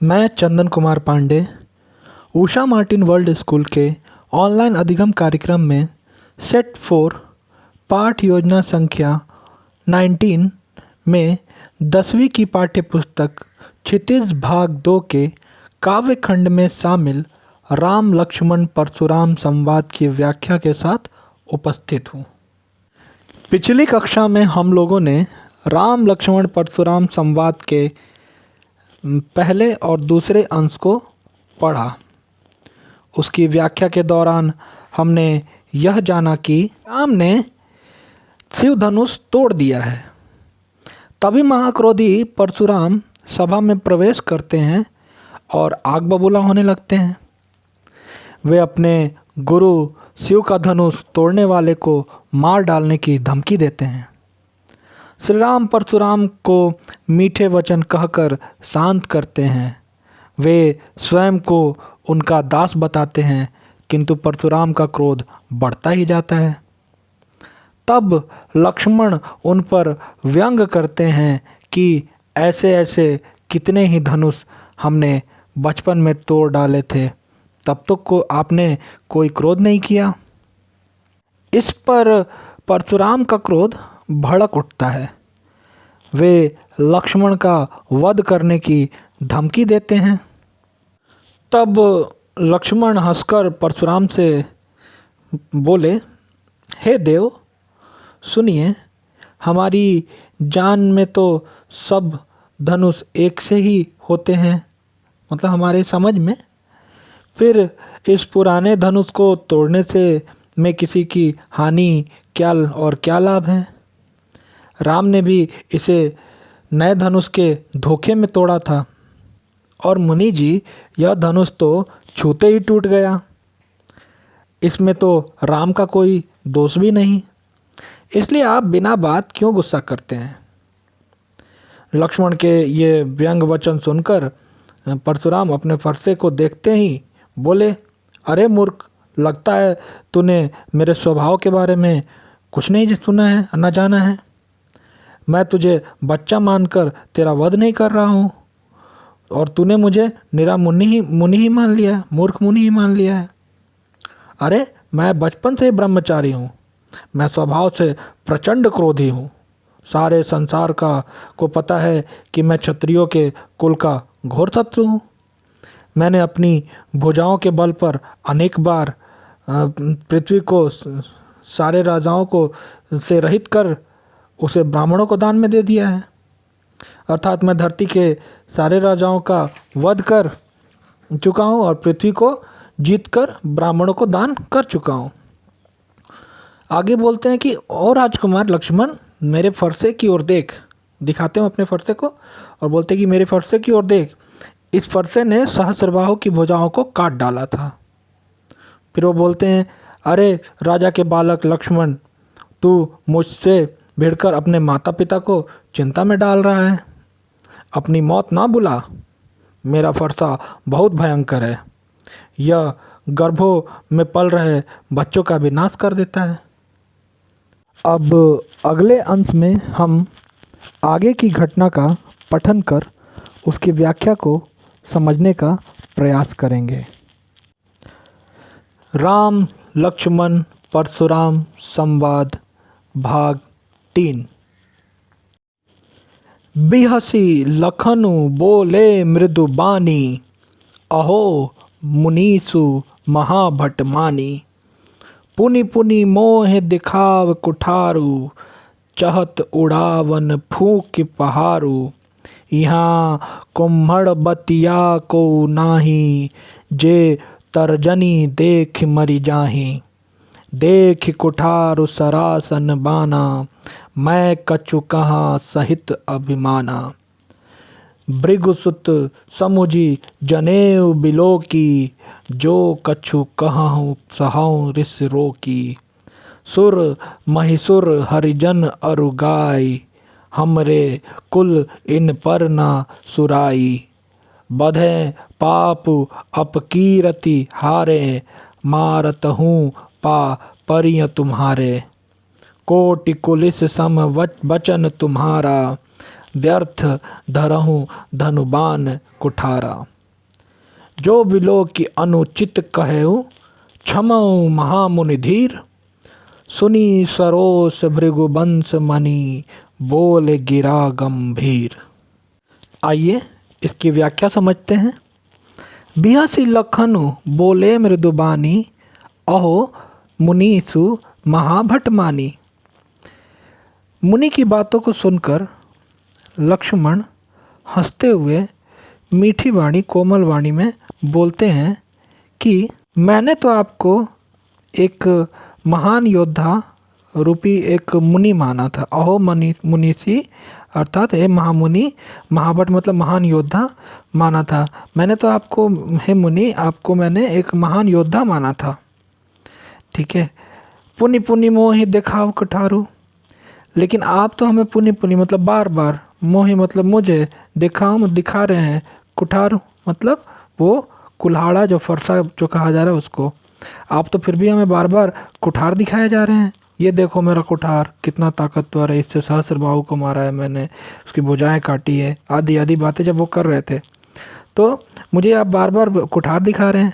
मैं Chandan Kumar Pandey Usha Martin world school के online अधिगम कार्यक्रम में सेट 4 पाठ योजना संख्या 19 में 10वीं की पाठ्यपुस्तक क्षितिज भाग 2 के काव्य खंड में शामिल राम लक्ष्मण परशुराम संवाद की व्याख्या के साथ उपस्थित हूँ। पिछली कक्षा में हम लोगों ने राम लक्ष्मण परशुराम संवाद के पहले और दूसरे अंश को पढ़ा। उसकी व्याख्या के दौरान हमने यह जाना कि राम ने शिव धनुष तोड़ दिया है। तभी महाक्रोधी परशुराम सभा में प्रवेश करते हैं और आग बबूला होने लगते हैं। वे अपने गुरु शिव का धनुष तोड़ने वाले को मार डालने की धमकी देते हैं। श्री राम परशुराम को मीठे वचन कहकर शांत करते हैं। वे स्वयं को उनका दास बताते हैं, किंतु परशुराम का क्रोध बढ़ता ही जाता है। तब लक्ष्मण उन पर व्यंग करते हैं कि ऐसे ऐसे कितने ही धनुष हमने बचपन में तोड़ डाले थे, तब तक को आपने कोई क्रोध नहीं किया। इस पर परशुराम का क्रोध भड़क उठता है। वे लक्ष्मण का वध करने की धमकी देते हैं। तब लक्ष्मण हंसकर परशुराम से बोले, हे देव, सुनिए, हमारी जान में तो सब धनुष एक से ही होते हैं, मतलब हमारे समझ में। फिर इस पुराने धनुष को तोड़ने से में किसी की हानि क्या और क्या लाभ है। राम ने भी इसे नए धनुष के धोखे में तोड़ा था और मुनि जी, यह धनुष तो छूते ही टूट गया। इसमें तो राम का कोई दोष भी नहीं, इसलिए आप बिना बात क्यों गुस्सा करते हैं। लक्ष्मण के ये व्यंग वचन सुनकर परशुराम अपने फरसे को देखते ही बोले, अरे मूर्ख, लगता है तूने मेरे स्वभाव के बारे में कुछ नहीं सुना है, न जाना है। मैं तुझे बच्चा मानकर तेरा वध नहीं कर रहा हूँ और तूने मुझे निरा मुनि ही मान लिया, मूर्ख मुनि ही मान लिया है। अरे, मैं बचपन से ही ब्रह्मचारी हूँ। मैं स्वभाव से प्रचंड क्रोधी हूँ। सारे संसार को पता है कि मैं क्षत्रियों के कुल का घोर शत्रु हूँ। मैंने अपनी भुजाओं के बल पर अनेक बार पृथ्वी को सारे राजाओं को से रहित कर उसे ब्राह्मणों को दान में दे दिया है। अर्थात मैं धरती के सारे राजाओं का वध कर चुका हूँ और पृथ्वी को जीतकर ब्राह्मणों को दान कर चुका हूँ। आगे बोलते हैं कि ओ राजकुमार लक्ष्मण, मेरे फरसे की ओर देख। दिखाते हैं अपने फरसे को और बोलते हैं कि मेरे फरसे की ओर देख। इस फरसे ने सहस्रबाहु की भुजाओं को काट डाला था। फिर वो बोलते हैं, अरे राजा के बालक लक्ष्मण, तू मुझसे भिड़कर अपने माता पिता को चिंता में डाल रहा है। अपनी मौत ना बुला। मेरा फरसा बहुत भयंकर है। यह गर्भों में पल रहे बच्चों का भी नाश कर देता है। अब अगले अंश में हम आगे की घटना का पठन कर उसकी व्याख्या को समझने का प्रयास करेंगे। राम लक्ष्मण परशुराम संवाद भाग 3। बिहसी लखनु बोले मृदु बानी, अहो मुनीसु महाभट मानी। पुनि पुनि मोह दिखाव कुठारू, चहत उड़ावन फूक पहारू। यहाँ कुम्हड़ बतिया को नाही, जे तर्जनी देख मरि जाही। देख कुठारु सरासन बाना, मैं कछु कहाँ सहित अभिमाना। भृगुसुत समुझी जनेऊ बिलोकी, जो कछु कहूँ सहाऊँ रिस रोकी। सुर महिसुर हरिजन अरु गाय, हमरे कुल इन पर ना सुराई। बधे पाप अपकीरति हारे, मारत हूँ पा परिय तुम्हारे। कोटि कुलिस सम वचन तुम्हारा, व्यर्थ धरहूँ धनुबान कुठारा। जो बिलो की अनुचित कहेऊ क्षमऊ महामुनि धीर। सुनी सरोस भृगुवंश मणि बोल गिरा गंभीर। आइए इसकी व्याख्या समझते हैं। बिहसी लखनु बोले मृदुबानी अहो मुनीसु महाभट मानी। मुनि की बातों को सुनकर लक्ष्मण हंसते हुए मीठी वाणी कोमल वाणी में बोलते हैं कि मैंने तो आपको एक महान योद्धा रूपी एक मुनि माना था। अहो मुनीसी अर्थात हे महामुनि, महाभट मतलब महान योद्धा माना था। मैंने तो आपको हे मुनि, आपको मैंने एक महान योद्धा माना था। ठीक है। पुनि पुनि मोहि दिखाओ कुठारू। लेकिन आप तो हमें पुनि पुनि मतलब बार बार, मोहि मतलब मुझे, दिखा रहे हैं, कुठारू मतलब वो कुल्हाड़ा जो फरसा जो कहा जा रहा है उसको। आप तो फिर भी हमें बार बार कुठार दिखाए जा रहे हैं। ये देखो मेरा कुठार कितना ताकतवर है, इससे सहस्र बाहु को मारा है मैंने, उसकी भुजाएं काटी है, आदि आदि बातें जब वो कर रहे थे तो मुझे आप बार बार कुठार दिखा रहे हैं।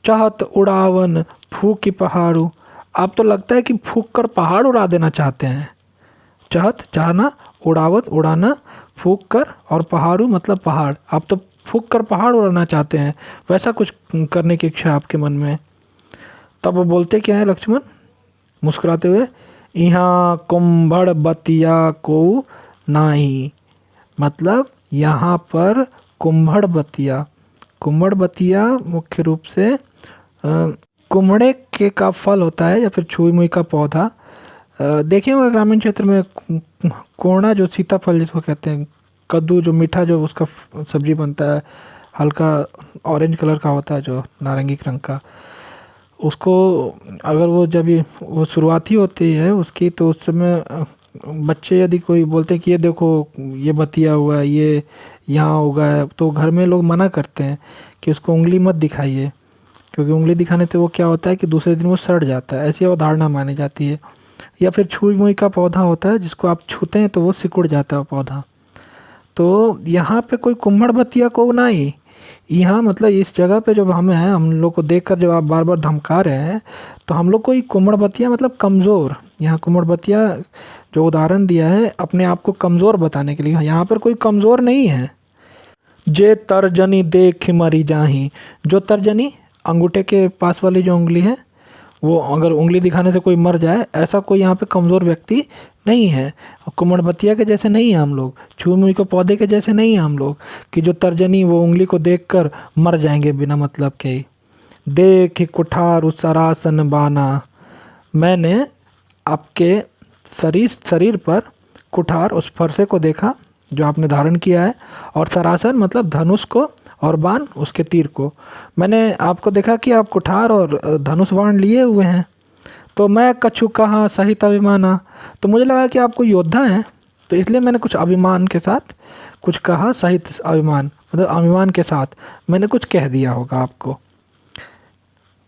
चाहत उड़ावन फूक पहाड़ू। आप तो लगता है कि फूक कर पहाड़ उड़ा देना चाहते हैं। चाहत चाहना, उड़ावत उड़ाना, फूक कर, और पहाड़ू मतलब पहाड़। आप तो फूक कर पहाड़ उड़ाना चाहते हैं, वैसा कुछ करने की इच्छा आपके मन में। तब वो बोलते क्या है लक्ष्मण मुस्कुराते हुए, यहाँ कुंभड़ बतिया को नाही। मतलब यहाँ पर कुंभड़ बतिया, कुंभड़ बतिया मुख्य रूप से कुम्हड़े के का फल होता है या फिर छुई मुई का पौधा। देखिए होगा ग्रामीण क्षेत्र में कोहड़ा जो सीताफल जिसको कहते हैं, कद्दू जो मीठा जो उसका सब्जी बनता है, हल्का ऑरेंज कलर का होता है जो नारंगी रंग का, उसको अगर वो जब वो शुरुआती होती है उसकी, तो उस समय बच्चे यदि कोई बोलते हैं कि ये देखो ये बतिया हुआ है, ये यहाँ उगा है, तो घर में लोग मना करते हैं कि उसको उंगली मत दिखाइए, क्योंकि उंगली दिखाने से वो क्या होता है कि दूसरे दिन वो सड़ जाता है, ऐसी अवधारणा मानी जाती है। या फिर छुई मुई का पौधा होता है जिसको आप छूते हैं तो वो सिकुड़ जाता है पौधा। तो यहाँ पे कोई कुम्हड़ बतिया को नहीं, यहाँ मतलब इस जगह पे जब हम लोग को देखकर जब आप बार बार धमका रहे हैं तो हम लोग को कुम्हड़ बतिया मतलब कमज़ोर, यहाँ कुम्हड़ बतिया जो उदाहरण दिया है अपने आप को कमज़ोर बताने के लिए, यहाँ पर कोई कमज़ोर नहीं है। जे तर्जनी देख मरी जाही। जो तर्जनी अंगूठे के पास वाली जो उंगली है, वो अगर उंगली दिखाने से कोई मर जाए, ऐसा कोई यहाँ पे कमज़ोर व्यक्ति नहीं है। कुम्हड़ बतिया के जैसे नहीं है हम लोग, छुई मुई के पौधे के जैसे नहीं है हम लोग कि जो तर्जनी वो उंगली को देखकर मर जाएंगे बिना मतलब के ही। देख कुठार सरासन बाना। मैंने आपके शरीर पर कुठार उस फरसे को देखा जो आपने धारण किया है, और सरासन मतलब धनुष को, और बाण उसके तीर को। मैंने आपको देखा कि आप कुठार और धनुष बाण लिए हुए हैं। तो मैं कछु कहाँ सहित अभिमाना। तो मुझे लगा कि आप कोई योद्धा हैं, तो इसलिए मैंने कुछ अभिमान के साथ कुछ कहा, सहित अभिमान मतलब अभिमान के साथ मैंने कुछ कह दिया होगा आपको।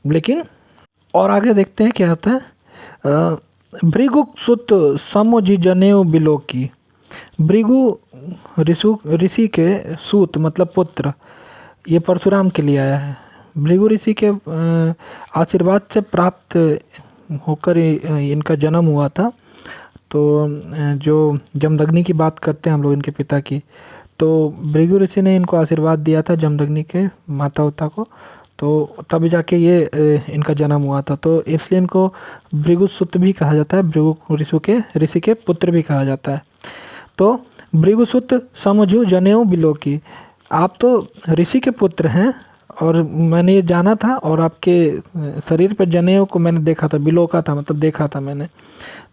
लेकिन और आगे देखते हैं क्या होता है। भृगु सुत समुझ जनेऊ बिलो की। भृगु ऋषि के सूत मतलब पुत्र, ये परशुराम के लिए आया है। भृगु ऋषि के आशीर्वाद से प्राप्त होकर इनका जन्म हुआ था। तो जो जमदग्नि की बात करते हैं हम लोग इनके पिता की, तो भृगु ऋषि ने इनको आशीर्वाद दिया था जमदग्नि के माता पिता को, तो तब जाके ये इनका जन्म हुआ था। तो इसलिए इनको भृगुसुत भी कहा जाता है, भृगु ऋषि के पुत्र भी कहा जाता है। तो भृगुसुत समझू जनेऊ बिलो की। आप तो ऋषि के पुत्र हैं और मैंने ये जाना था, और आपके शरीर पर जनेऊ को मैंने देखा था, बिलो का था मतलब देखा था मैंने।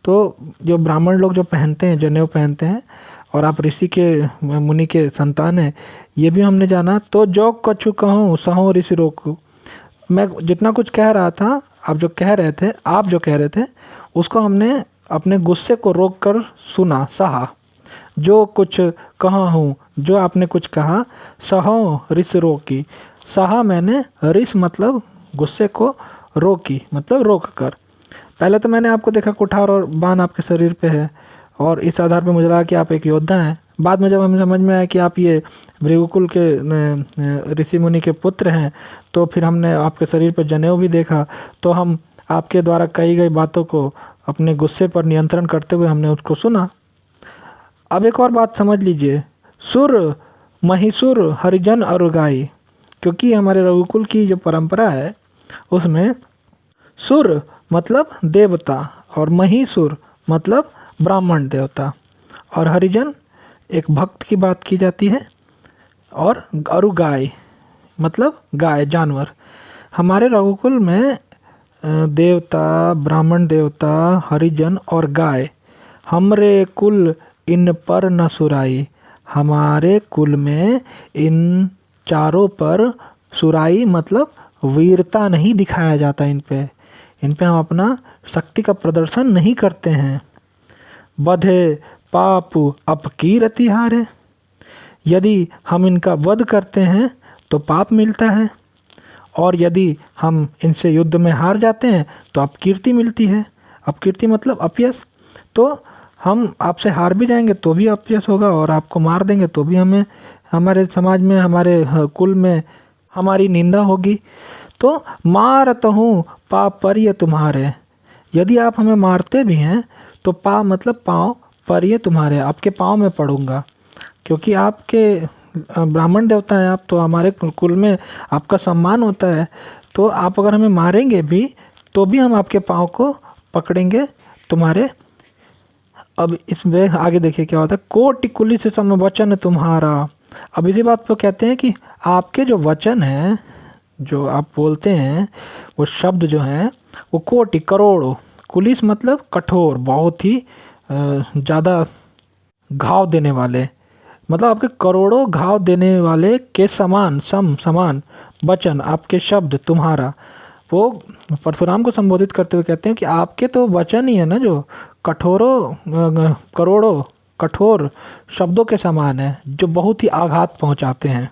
तो जो ब्राह्मण लोग जो पहनते हैं जनेऊ पहनते हैं, और आप ऋषि के मुनि के संतान हैं, ये भी हमने जाना। तो जो कछु कहूँ सहो ऋषि रोकू। मैं जितना कुछ कह रहा था, आप जो कह रहे थे उसको हमने अपने गुस्से को रोक कर सुना, सहा। जो कुछ कहा हूँ, जो आपने कुछ कहा, सहो ऋषि रोकी। सहा मैंने, ऋष मतलब गुस्से को, रोकी मतलब रोक कर। पहले तो मैंने आपको देखा कुठार और बाण आपके शरीर पे है, और इस आधार पे मुझे लगा कि आप एक योद्धा हैं। बाद में जब हमें समझ में आया कि आप ये भृगुकुल के ऋषि मुनि के पुत्र हैं, तो फिर हमने आपके शरीर पर जनेऊ भी देखा, तो हम आपके द्वारा कही गई बातों को अपने गुस्से पर नियंत्रण करते हुए हमने उसको सुना। अब एक और बात समझ लीजिए, सुर, महिषुर, हरिजन और गाय, क्योंकि हमारे रघुकुल की जो परंपरा है उसमें सुर मतलब देवता और महिषुर मतलब ब्राह्मण देवता और हरिजन एक भक्त की बात की जाती है और अरु गाय मतलब गाय जानवर। हमारे रघुकुल में देवता, ब्राह्मण देवता, हरिजन और गाय, हमरे कुल इन पर न सुराई, हमारे कुल में इन चारों पर सुराई मतलब वीरता नहीं दिखाया जाता। इन पे हम अपना शक्ति का प्रदर्शन नहीं करते हैं। बधे पाप अपकीरति हारे, यदि हम इनका वध करते हैं तो पाप मिलता है, और यदि हम इनसे युद्ध में हार जाते हैं तो अपकीर्ति मिलती है। अपकीर्ति मतलब अपयश। तो हम आपसे हार भी जाएंगे तो भी अपयश होगा, और आपको मार देंगे तो भी हमें हमारे समाज में, हमारे कुल में हमारी निंदा होगी। तो मारत हूँ पाप पर ये तुम्हारे, यदि आप हमें मारते भी हैं तो पा मतलब पाँव, पर ये तुम्हारे, आपके पाँव में पड़ूंगा, क्योंकि आपके ब्राह्मण देवता हैं आप, तो हमारे कुल में आपका सम्मान होता है। तो आप अगर हमें मारेंगे भी तो भी हम आपके पाँव को पकड़ेंगे तुम्हारे। अब इसमें आगे देखिए क्या होता है, कोटि कुली से सम वचन तुम्हारा। अब इसी बात पर कहते हैं कि आपके जो वचन हैं, जो आप बोलते हैं, वो शब्द जो हैं वो कोटि करोड़ों, कुलिस मतलब कठोर, बहुत ही ज़्यादा घाव देने वाले, मतलब आपके करोड़ों घाव देने वाले के समान, समान वचन, आपके शब्द तुम्हारा। वो परशुराम को संबोधित करते हुए कहते हैं कि आपके तो वचन ही है ना जो करोड़ों कठोर शब्दों के समान है, जो बहुत ही आघात पहुंचाते हैं।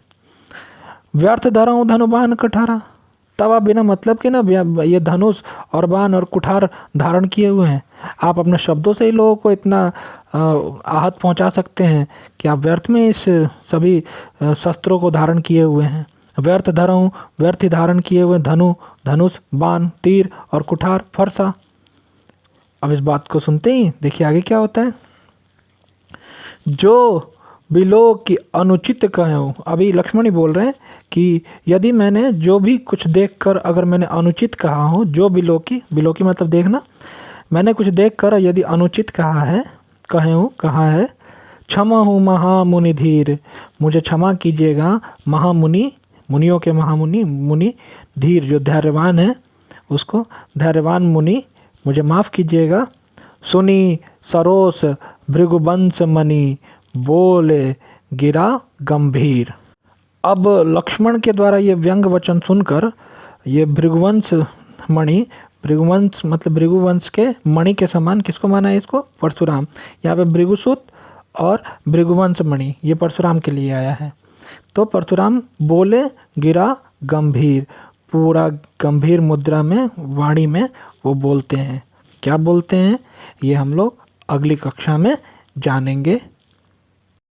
व्यर्थ धरऊँ धनुबान कठारा, तब आप बिना मतलब के ना ये धनुष और बाण और कुठार धारण किए हुए हैं। आप अपने शब्दों से ही लोगों को इतना आहत पहुंचा सकते हैं कि आप व्यर्थ में इस सभी शस्त्रों को धारण किए हुए हैं। व्यर्थ धरऊँ, व्यर्थ ही धारण किए हुए धनुष, बाण, तीर और कुठार, फरसा। अब इस बात को सुनते ही देखिए आगे क्या होता है, जो बिलो की अनुचित कहूँ। अभी लक्ष्मण ही बोल रहे हैं कि यदि मैंने जो भी कुछ देखकर अगर मैंने अनुचित कहा हूँ, जो बिलो की मतलब देखना, मैंने कुछ देखकर यदि अनुचित कहा है, क्षमा हूँ महामुनि धीर, मुझे क्षमा कीजिएगा महामुनि, मुनियों के महामुनि, मुनि धीर जो धैर्यवान है, उसको धैर्यवान मुनि मुझे माफ़ कीजिएगा। सुनी सरोस भृगुवंश मणि, बोले गिरा गंभीर। अब लक्ष्मण के द्वारा ये व्यंग वचन सुनकर ये भृगुवंश मणि, भृगुवंश मतलब भृगुवंश के मणि के समान, किसको माना है इसको, परशुराम। यहाँ पे भृगुसुत और भृगुवंश मणि ये परशुराम के लिए आया है। तो परशुराम बोले गिरा गंभीर, पूरा गंभीर मुद्रा में, वाणी में वो बोलते हैं। क्या बोलते हैं ये हम लोग अगली कक्षा में जानेंगे।